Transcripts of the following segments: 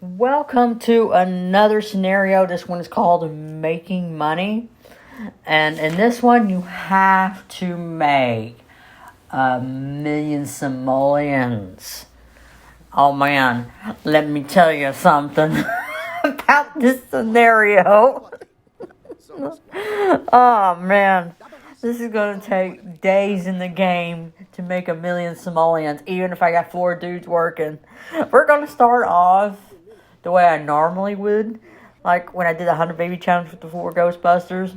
Welcome to another scenario. This one is called Making Money. And in this one, you have to make 1,000,000 simoleons. Oh man, let me tell you something about this scenario. Oh man, this is going to take days in the game to make 1,000,000 simoleons, even if I got 4 dudes working. We're going to start off the way I normally would, like when I did the 100 baby challenge with the 4 Ghostbusters.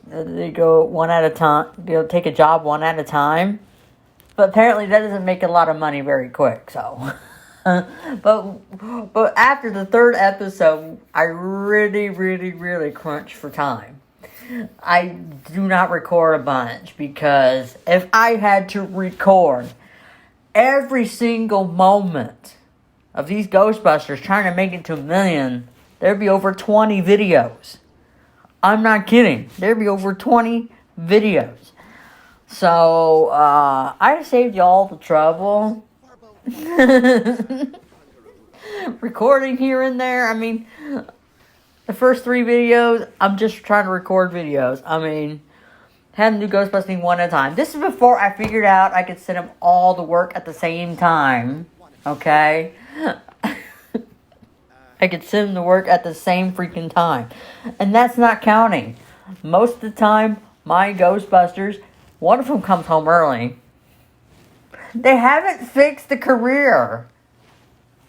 They go one at a time. They'll take a job one at a time, but apparently that doesn't make a lot of money very quick. So, but after the 3rd episode, I really crunched for time. I do not record a bunch because if I had to record every single moment of these Ghostbusters trying to make it to 1,000,000, there'd be over 20 videos. I'm not kidding. There'd be over 20 videos. So, I saved y'all the trouble. Recording here and there. I mean, the first 3 videos, I'm just trying to record videos. I mean, have them do Ghostbusting one at a time. This is before I figured out I could send them all to work at the same time. Okay? I could send them to work at the same freaking time. And that's not counting. Most of the time, my Ghostbusters, one of them comes home early. They haven't fixed the career.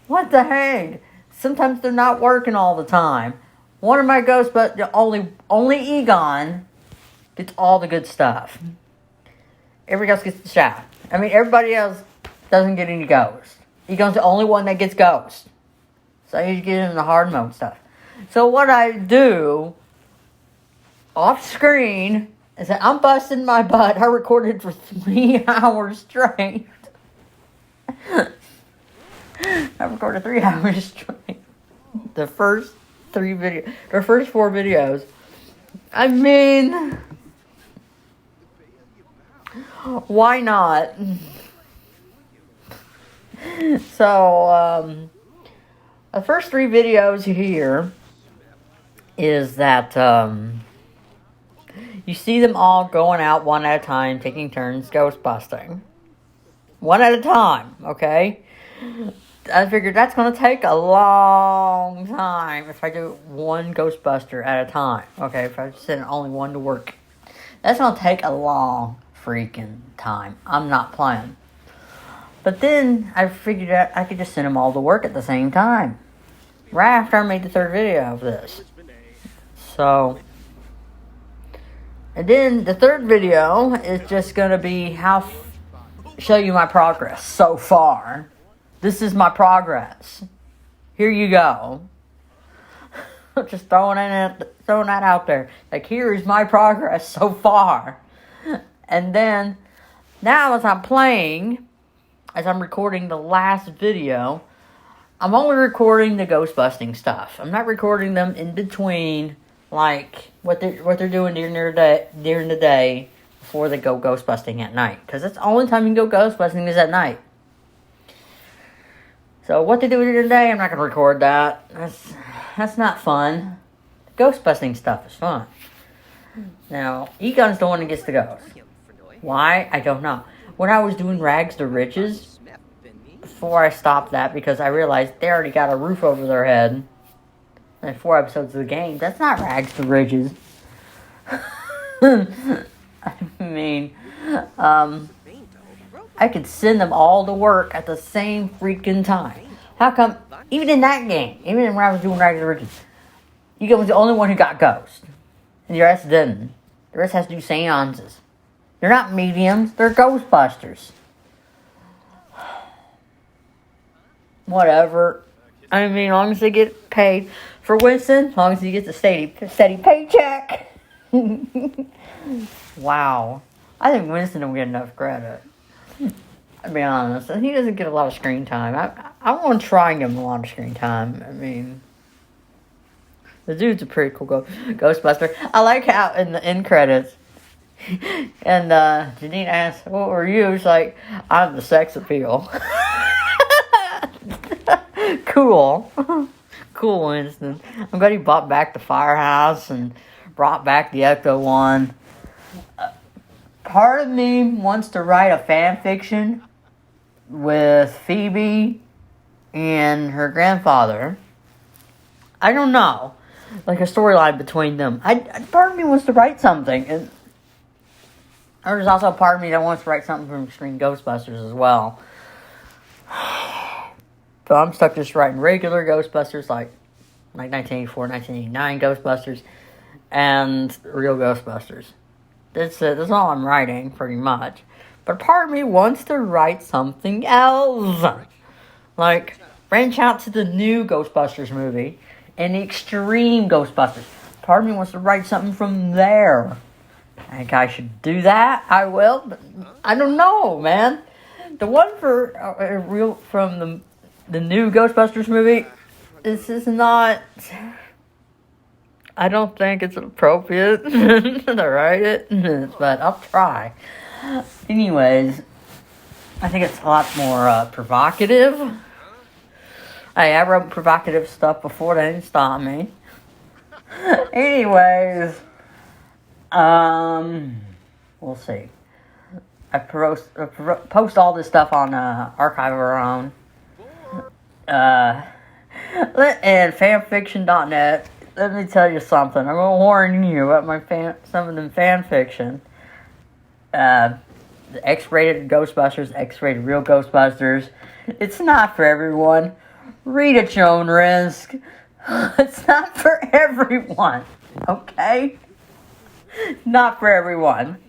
What the heck? Sometimes they're not working all the time. One of my Ghostbusters, only Egon gets all the good stuff. Everybody else gets the shot. I mean, everybody else doesn't get any ghosts. Egon's the only one that gets ghosts. So I need to get into the hard mode stuff. So what I do off screen is that I'm busting my butt. I recorded for 3 hours straight. I recorded 3 hours straight. The first 4 videos. I mean, why not? So, the first 3 videos here is that you see them all going out one at a time, taking turns ghostbusting. One at a time, okay? I figured that's going to take a long time if I do 1 Ghostbuster at a time. Okay, if I send only 1 to work. That's going to take a long freaking time. I'm not playing. But then I figured out I could just send them all to work at the same time. Right after I made the 3rd video of this. So, and then the 3rd video is just going to be show you my progress so far. This is my progress. Here you go. Just throwing that out there. Like, here is my progress so far. And then, now as I'm playing, as I'm recording the last video, I'm only recording the Ghostbusting stuff. I'm not recording them in between, like, what they're doing during the day before they go Ghostbusting at night. Because that's the only time you can go Ghostbusting is at night. So what they do during the day, I'm not going to record that. That's not fun. The Ghostbusting stuff is fun. Now, Egon's the one that gets the ghost. Why? I don't know. When I was doing Rags to Riches, before I stopped that, because I realized they already got a roof over their head. And 4 episodes of the game, that's not Rags to Riches. I mean, I could send them all to work at the same freaking time. How come, even in that game, even when I was doing Rags to Riches, Egon was the only one who got ghost. And the rest didn't. The rest has to do seances. They're not mediums, they're Ghostbusters. Whatever. I mean, as long as they get paid for Winston, as long as he gets a steady paycheck. Wow. I think Winston don't get enough credit. I'll be honest. He doesn't get a lot of screen time. I want to try and give him a lot of screen time. I mean, the dude's a pretty cool Ghostbuster. I like how in the end credits, and Janine asks, what were you? It's like, I'm the sex appeal. Cool. Cool, Winston. I'm glad he bought back the firehouse and brought back the Ecto one. Part of me wants to write a fan fiction with Phoebe and her grandfather. I don't know. Like a storyline between them. Part of me wants to write something. And there's also a part of me that wants to write something from Screen Ghostbusters as well. But I'm stuck just writing regular Ghostbusters like 1984, 1989 Ghostbusters and real Ghostbusters. That's it. That's all I'm writing, pretty much. But part of me wants to write something else. Like, branch out to the new Ghostbusters movie and the Extreme Ghostbusters. Part of me wants to write something from there. I think I should do that. I will. But I don't know, man. The one for from the new Ghostbusters movie, this is not... I don't think it's appropriate to write it, but I'll try. Anyways, I think it's a lot more provocative. Hey, I wrote provocative stuff before, they didn't stop me. Anyways, we'll see. I post all this stuff on Archive of Our Own. And fanfiction.net. Let me tell you something. I'm gonna warn you about some of them fan fiction. The X-rated Ghostbusters, X-rated real Ghostbusters. It's not for everyone. Read at your own risk. It's not for everyone. Okay? Not for everyone.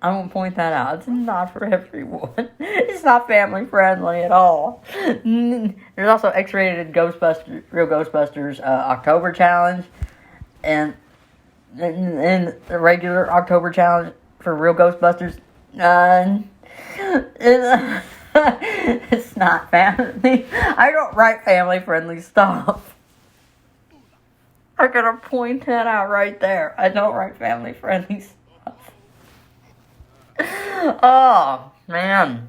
I'm gonna point that out. It's not for everyone. It's not family friendly at all. There's also X-rated real Ghostbusters October challenge, and the regular October challenge for real Ghostbusters. It's not family. I don't write family friendly stuff. I'm gonna point that out right there. I don't write family friendly stuff. Oh, man.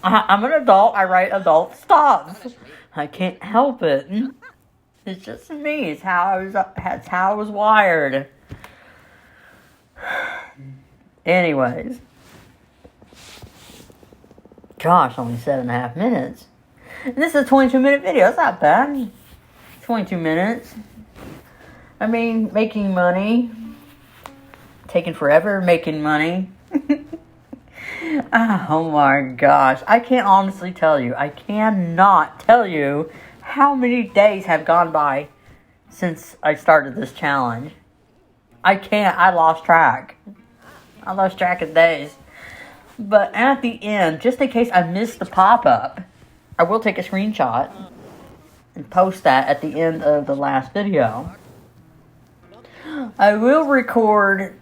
I'm an adult. I write adult stuff. I can't help it. It's just me. It's how I was wired. Anyways. Gosh, only 7.5 minutes. And this is a 22-minute video. That's not bad. 22 minutes. I mean, making money. Taking forever making money. Oh my gosh. I can't honestly tell you. I cannot tell you how many days have gone by since I started this challenge. I can't. I lost track. I lost track of days. But at the end, just in case I missed the pop-up, I will take a screenshot and post that at the end of the last video. I will record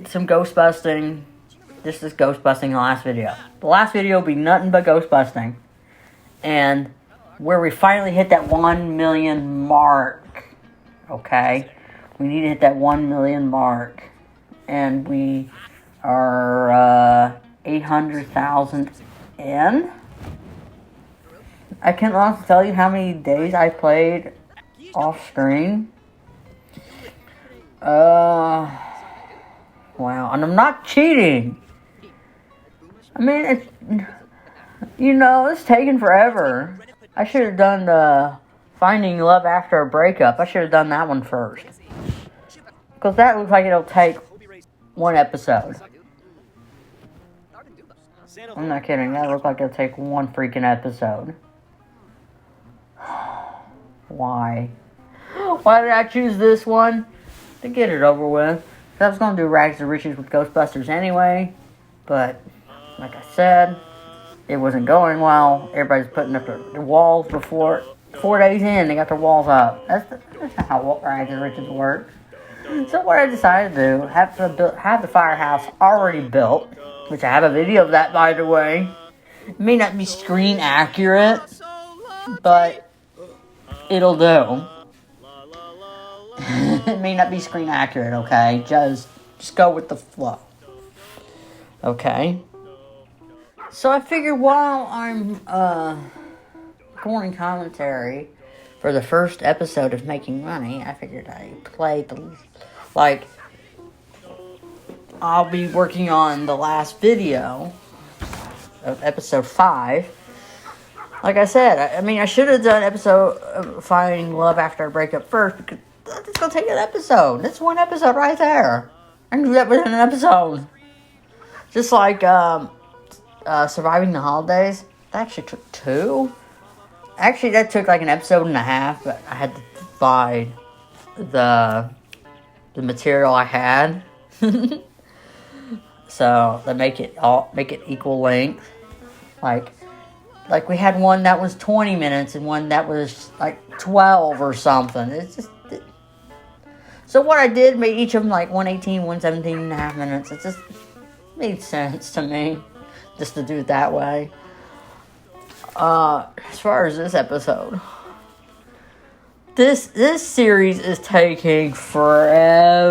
some ghostbusting. This is ghostbusting the last video. The last video will be nothing but ghostbusting. And where we finally hit that 1 million mark. Okay? We need to hit that 1 million mark. And we are 800,000 in. I can't honestly tell you how many days I played off screen. Wow. And I'm not cheating. I mean, it's taken forever. I should have done the Finding Love After a Breakup. I should have done that one first. Because that looks like it'll take one episode. I'm not kidding. That looks like it'll take one freaking episode. Why? Why did I choose this one? To get it over with. I was going to do Rags to Riches with Ghostbusters anyway. But, like I said, it wasn't going well. Everybody's putting up their walls before. 4 days in, they got their walls up. That's not how Rags to Riches work. So what I decided to do, have the firehouse already built. Which I have a video of that, by the way. It may not be screen accurate, but it'll do. It may not be screen accurate, okay? Just go with the flow. Okay? So I figured while I'm recording commentary for the first episode of making money, I figured I'd play like, I'll be working on the last video of episode 5. Like I said, I should have done episode of Finding Love After a Breakup first, because it's going to take an episode. That's one episode right there. I can do that within an episode. Just like Surviving the Holidays. That actually took 2. Actually, that took like an episode and a half, but I had to divide the material I had. So they make it equal length. Like we had one that was 20 minutes and one that was like 12 or something. So what I did made each of them like 118, 117 and a half minutes. It just made sense to me just to do it that way. As far as this episode, this series is taking forever.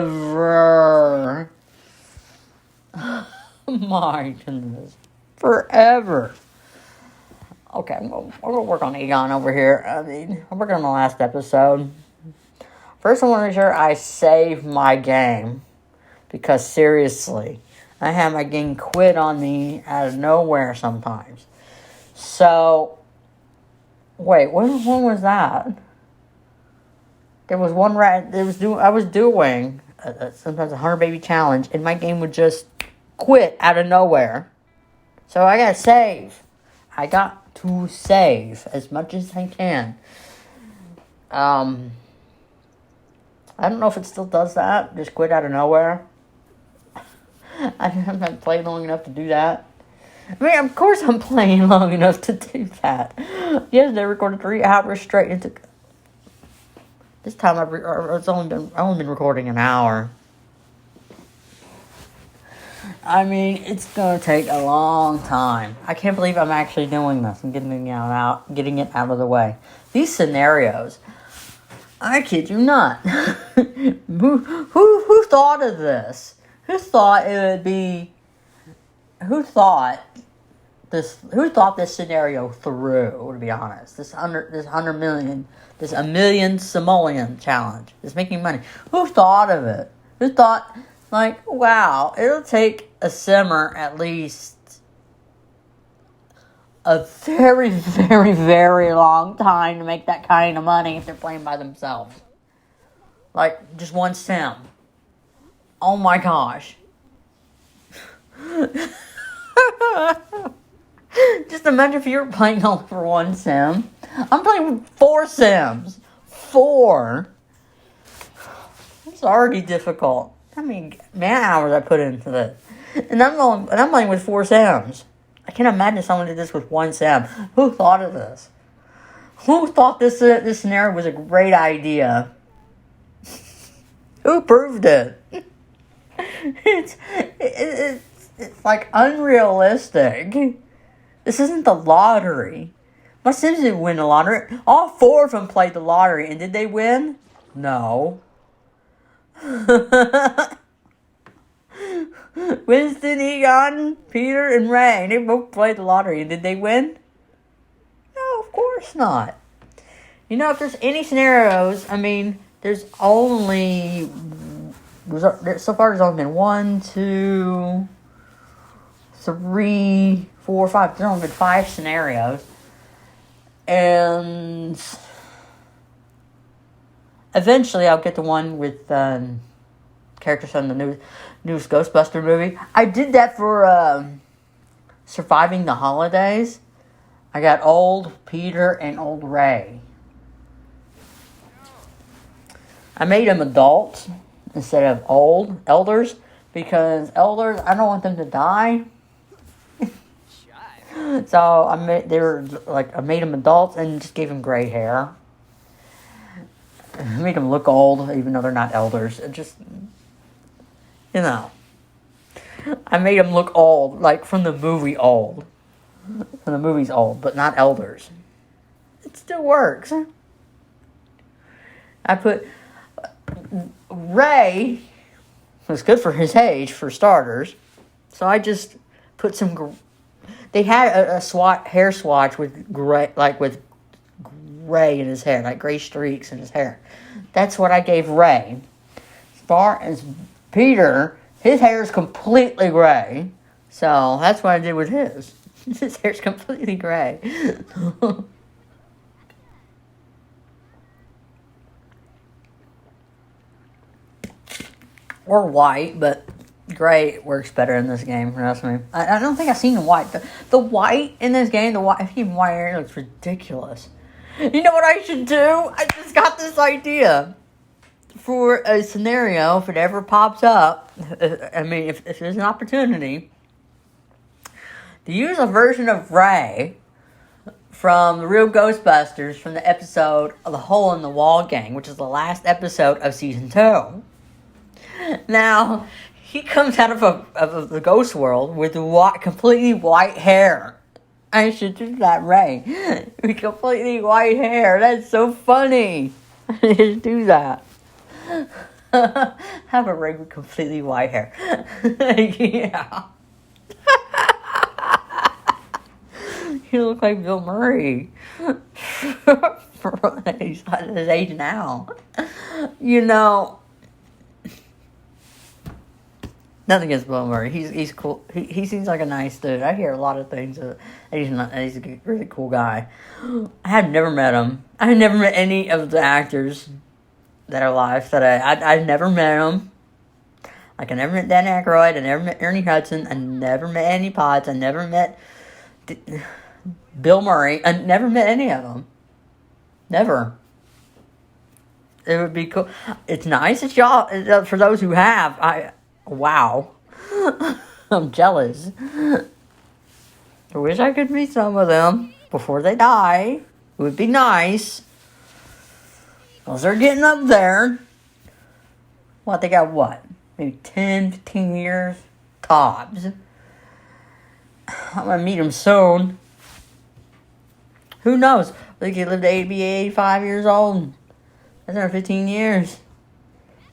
My goodness. Forever. Okay, I'm going to work on Egon over here. I'm working on the last episode. First, I want to make sure I save my game. Because, seriously, I have my game quit on me out of nowhere sometimes. So, wait, when was that? There was one I was doing sometimes a 100 baby challenge, and my game would just quit out of nowhere. So I gotta save. I got to save as much as I can. I don't know if it still does that. Just quit out of nowhere. I haven't played long enough to do that. I mean, of course I'm playing long enough to do that. Yes, they recorded 3 hours straight. This time I've only been recording an hour. I mean, it's gonna take a long time. I can't believe I'm actually doing this and getting it out of the way. These scenarios, I kid you not. Who thought of this? Who thought this scenario through? To be honest, this 100 million, this a million simoleon challenge, this making money. Who thought of it? Who thought, like, wow, it'll take a simmer at least a very, very, very long time to make that kind of money if they're playing by themselves. Like, just one sim. Oh my gosh. Just imagine if you were playing only for one sim. I'm playing with 4 sims. 4. It's already difficult. How many man hours I put into this? And I'm playing with 4 sims. I can't imagine someone did this with one sim. Who thought of this? Who thought this scenario was a great idea? Who proved it? It's like unrealistic. This isn't the lottery. My Sims didn't win the lottery. All 4 of them played the lottery, and did they win? No. Winston, Egon, Peter, and Ray, they both played the lottery, and did they win? No, of course not. You know, if there's any scenarios, I mean, there's only... So far, there's only been 1, 2, 3, 4, 5. There's only been 5 scenarios. And eventually I'll get the one with characters from the newest Ghostbuster movie. I did that for Surviving the Holidays. I got old Peter and old Ray. I made them adults instead of elders, because elders, I don't want them to die. So I made them adults and just gave them gray hair. I made them look old, even though they're not elders. It just, you know, I made them look old, like from the movie old. From the movie's old, but not elders. It still works. I put Ray was good for his age, for starters. So I just put some. They had a hair swatch with gray, like with gray in his hair, like gray streaks in his hair. That's what I gave Ray. As far as Peter, his hair is completely gray. So that's what I did with his. His hair's completely gray. Or white, but gray works better in this game, trust me. I don't think I've seen the white. The white in this game, even white hair looks ridiculous. You know what I should do? I just got this idea for a scenario, if it ever pops up. I mean, if there's an opportunity to use a version of Ray from the real Ghostbusters from the episode of the Hole in the Wall Gang, which is the last episode of season 2. Now, he comes out of the ghost world with completely white hair. I should do that, Ray. With completely white hair. That's so funny. I should do that. Have a Ray with completely white hair. Yeah. You look like Bill Murray. He's at his age now. You know. Nothing against Bill Murray. He's cool. He seems like a nice dude. I hear a lot of things. He's a really cool guy. I have never met him. I have never met any of the actors that are alive today. I've never met them. Like, I never met Dan Aykroyd. I never met Ernie Hudson. I never met Andy Potts. I never met Bill Murray. I never met any of them. Never. It would be cool. It's nice that y'all, for those who have, wow. I'm jealous. I wish I could meet some of them before they die. It would be nice. Because they're getting up there. They got what? Maybe 10, 15 years? Tops. I'm going to meet them soon. Who knows? They could live to 85 years old. That's another 15 years.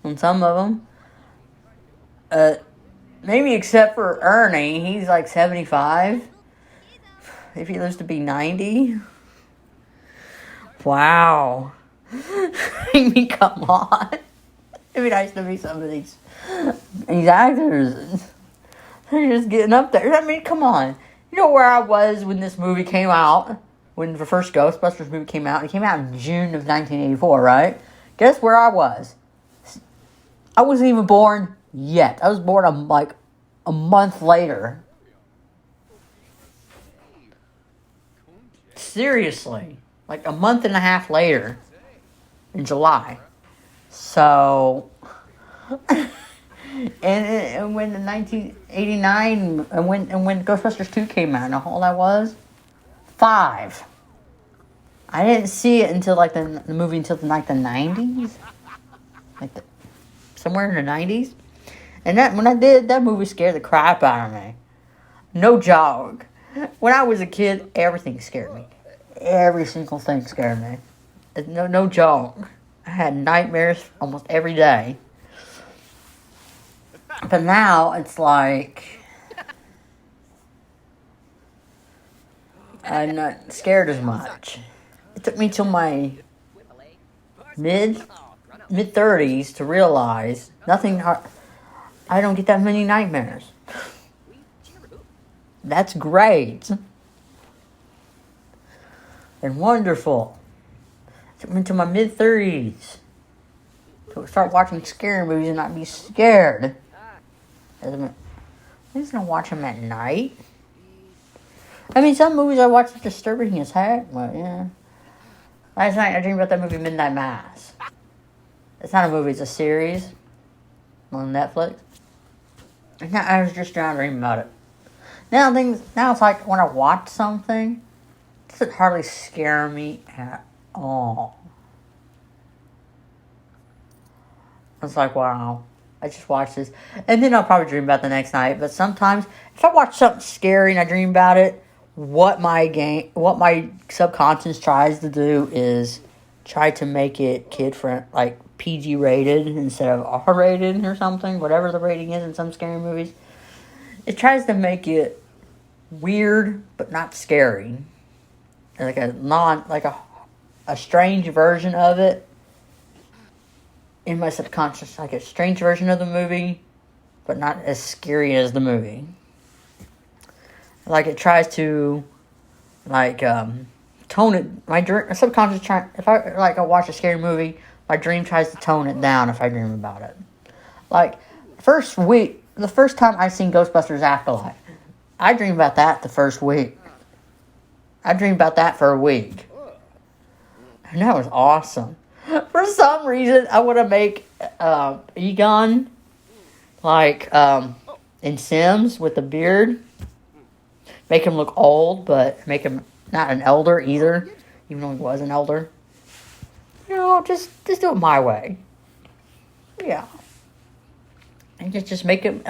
On some of them. Maybe except for Ernie, he's like 75. If he lives to be 90. Wow. I mean, come on. It'd be nice to meet some of these actors. They're just getting up there. I mean, come on. You know where I was when this movie came out? When the first Ghostbusters movie came out? It came out in June of 1984, right? Guess where I was? I wasn't even born yet. I was born a month later. Seriously. Like a month and a half later. In July. So. and when in 1989, and when Ghostbusters 2 came out, and how old I was? 5. I didn't see it until the movie until the 90s. Somewhere in the 90s. And when I did, that movie scared the crap out of me. No joke. When I was a kid, everything scared me. Every single thing scared me. No joke. I had nightmares almost every day. But now, it's like... I'm not scared as much. It took me till my mid-30s to realize I don't get that many nightmares. That's great. And wonderful. It took me to my mid-30s to start watching scary movies and not be scared. I'm just gonna watch them at night. I mean, some movies I watch are disturbing as heck, but yeah. Last night I dreamed about that movie Midnight Mass. It's not a movie, it's a series on Netflix. And I was just dreaming about it. Now it's like when I watch something, it doesn't hardly scare me at all. It's like, wow, I just watched this. And then I'll probably dream about it the next night. But sometimes, if I watch something scary and I dream about it, what my subconscious tries to do is try to make it kid-friendly, like PG rated instead of R rated or something, whatever the rating is in some scary movies. It tries to make it weird but not scary. Like a a strange version of it in my subconscious, like a strange version of the movie, but not as scary as the movie. Like it tries to, like, tone it. My subconscious if I watch a scary movie, my dream tries to tone it down if I dream about it. Like the first time I seen Ghostbusters Afterlife, I dreamed about that the first week. I dreamed about that for a week, and that was awesome. For some reason, I want to make Egon like in Sims with the beard. Make him look old, but make him not an elder either, even though he was an elder. You know, just do it my way. Yeah. And just make him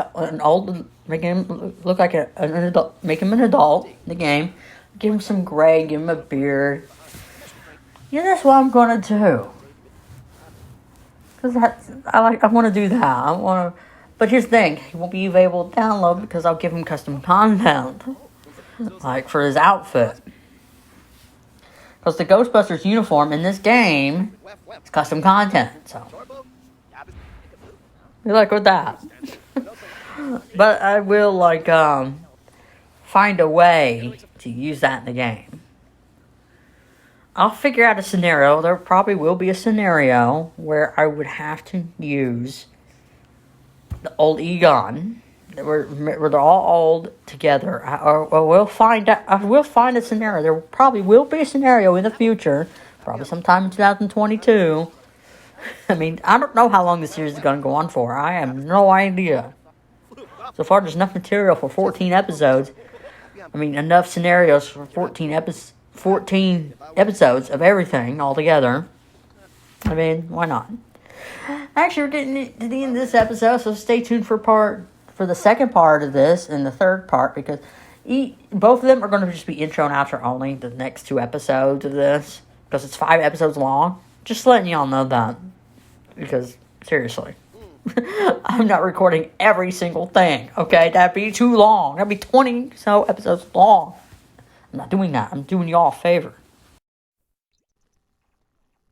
make him look like an adult, make him an adult in the game. Give him some gray, give him a beard. Yeah, that's what I'm gonna do. Cause I want to do that. But here's the thing: he won't be available to download because I'll give him custom content, like for his outfit. Because the Ghostbusters uniform in this game is custom content, so good luck with that. But I will find a way to use that in the game. I'll figure out a scenario. There probably will be a scenario where I would have to use the old Egon, where they're all old together. I will find a scenario. There probably will be a scenario in the future, probably sometime in 2022. I mean, I don't know how long this series is going to go on for. I have no idea. So far, there's enough material for 14 episodes. I mean, enough scenarios for 14 episodes of everything all together. I mean, why not? Actually, we're getting to the end of this episode, so stay tuned for the second part of this and the third part, because both of them are going to just be intro and outro only, the next 2 episodes of this, because it's 5 episodes long. Just letting y'all know that, because, seriously, I'm not recording every single thing, okay? That'd be too long. That'd be 20 so episodes long. I'm not doing that. I'm doing y'all a favor.